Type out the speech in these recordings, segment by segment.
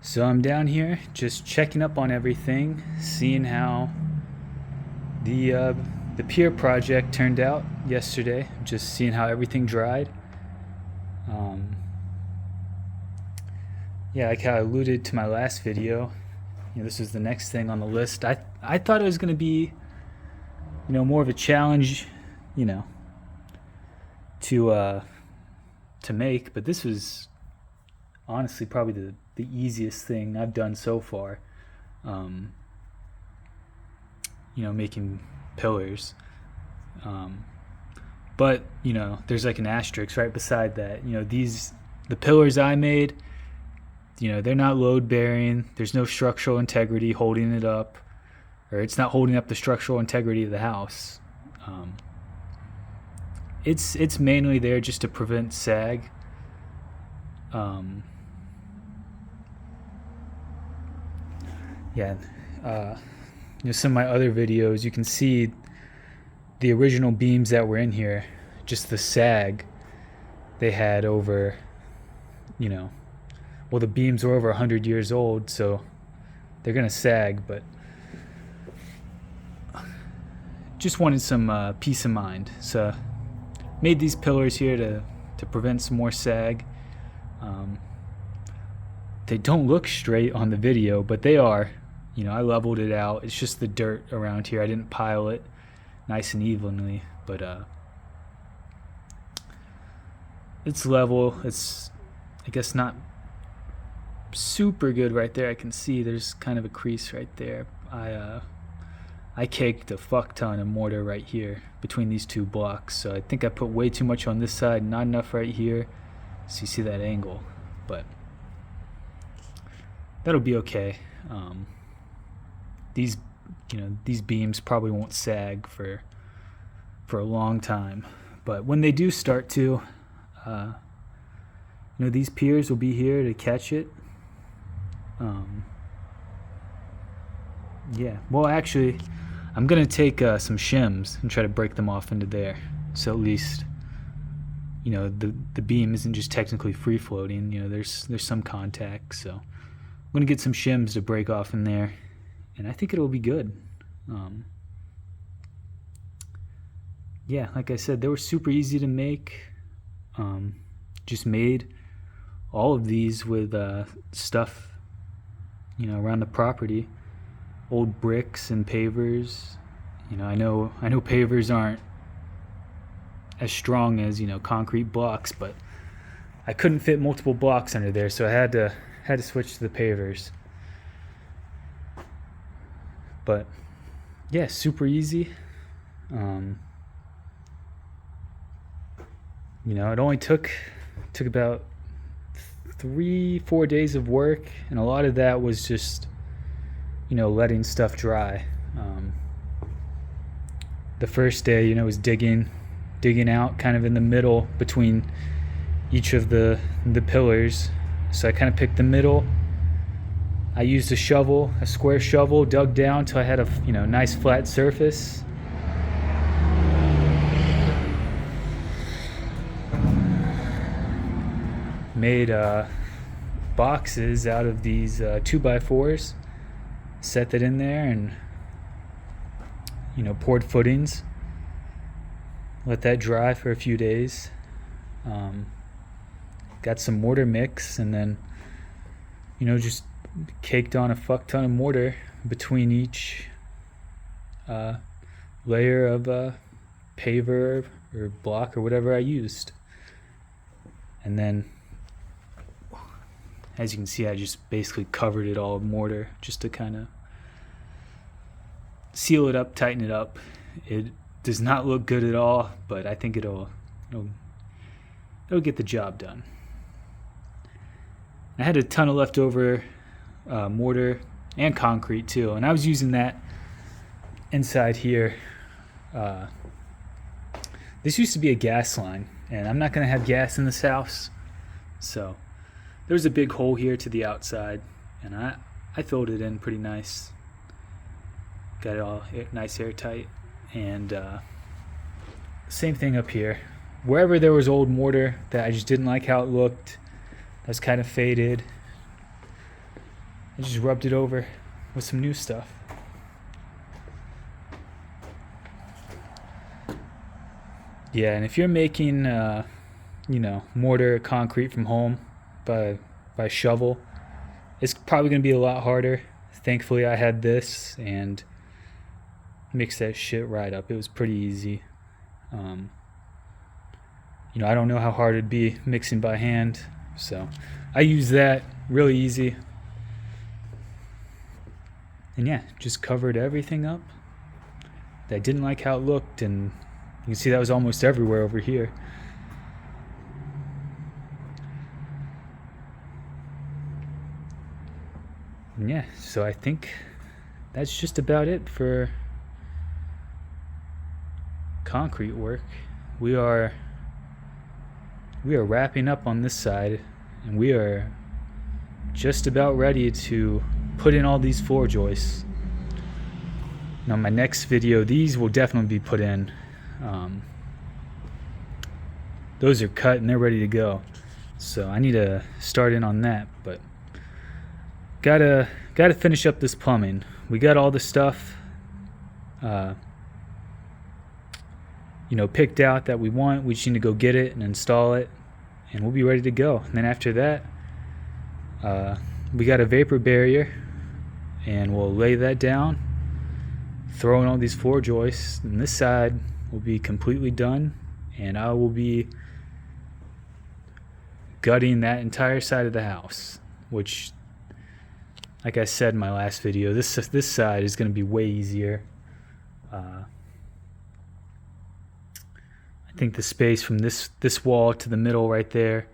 So I'm down here just checking up on everything, seeing how the uh, the pier project turned out yesterday. Just seeing how everything dried. Um, yeah, like how I alluded to my last video, this was the next thing on the list. I thought it was going to be more of a challenge, you know, to uh, to make, but this was honestly probably the easiest thing I've done so far. Um, making pillars. Um, but there's like an asterisk right beside that. The pillars I made. They're not load bearing. There's no structural integrity holding it up, or it's not holding up the structural integrity of the house. Um, it's mainly there just to prevent sag. Um, yeah. Uh, some of my other videos, you can see the original beams that were in here, just the sag they had over, the beams were over 100 years old, so they're going to sag, but just wanted some peace of mind. So made these pillars here to prevent some more sag. They don't look straight on the video, but they are. I leveled it out. It's just the dirt around here. I didn't pile it nice and evenly, but it's level. It's, I guess, not super good right there. I can see there's kind of a crease right there. I caked a fuck ton of mortar right here between these two blocks, so I think I put way too much on this side, not enough right here. So you see that angle, but that'll be okay. These these beams probably won't sag for a long time, but when they do start to, these piers will be here to catch it. Yeah, well, actually, I'm gonna take some shims and try to break them off into there, so at least the beam isn't just technically free floating. There's some contact, so I'm gonna get some shims to break off in there, and I think it'll be good. Yeah, like I said, they were super easy to make. Just made all of these with stuff around the property, old bricks and pavers. I know pavers aren't as strong as concrete blocks, but I couldn't fit multiple blocks under there, so I had to switch to the pavers. But yeah, super easy. It only took about 3-4 days of work, and a lot of that was just letting stuff dry. The first day was digging out kind of in the middle between each of the pillars. So I kind of picked the middle. I used a square shovel, dug down till I had a nice flat surface. Made boxes out of these 2x4s, set that in there, and poured footings. Let that dry for a few days. Got some mortar mix, and then just caked on a fuck ton of mortar between each layer of paver or block or whatever I used. And then, as you can see, I just basically covered it all with mortar just to kind of seal it up, tighten it up. It does not look good at all, but I think it'll get the job done. I had a ton of leftover mortar and concrete too, and I was using that inside here. This used to be a gas line, and I'm not going to have gas in this house, so there was a big hole here to the outside, and I filled it in pretty nice. Got it all nice airtight, and same thing up here. Wherever there was old mortar that I just didn't like how it looked, that was kind of faded, I just rubbed it over with some new stuff. Yeah, and if you're making, mortar concrete from home by shovel, it's probably going to be a lot harder. Thankfully, I had this and mixed that shit right up. It was pretty easy. I don't know how hard it'd be mixing by hand, so I use that. Really easy. And yeah, just covered everything up. I didn't like how it looked, and you can see that was almost everywhere over here. And yeah, so I think that's just about it for concrete work. We are wrapping up on this side, and we are just about ready to put in all these floor joists. Now my next video, these will definitely be put in. Those are cut and they're ready to go, so I need to start in on that, but gotta finish up this plumbing. We got all the stuff picked out that we want. We just need to go get it and install it, and we'll be ready to go. And then after that, we got a vapor barrier, and we'll lay that down, throw in all these floor joists, and this side will be completely done, and I will be gutting that entire side of the house, which, like I said in my last video, this side is going to be way easier. I think the space from this wall to the middle right there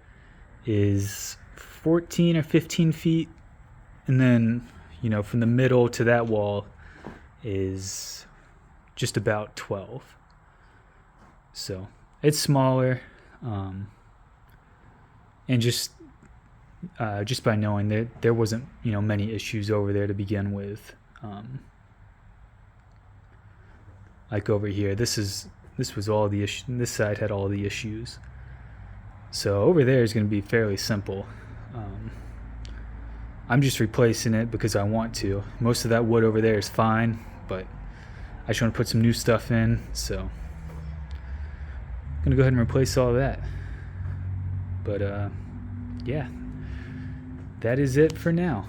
is 14 or 15 feet, and then from the middle to that wall is just about 12. So it's smaller, and just by knowing that there wasn't many issues over there to begin with. Like over here, this was all the issue. This side had all the issues. So over there is going to be fairly simple. I'm just replacing it because I want to. Most of that wood over there is fine, but I just want to put some new stuff in, so I'm going to go ahead and replace all of that. But yeah, that is it for now.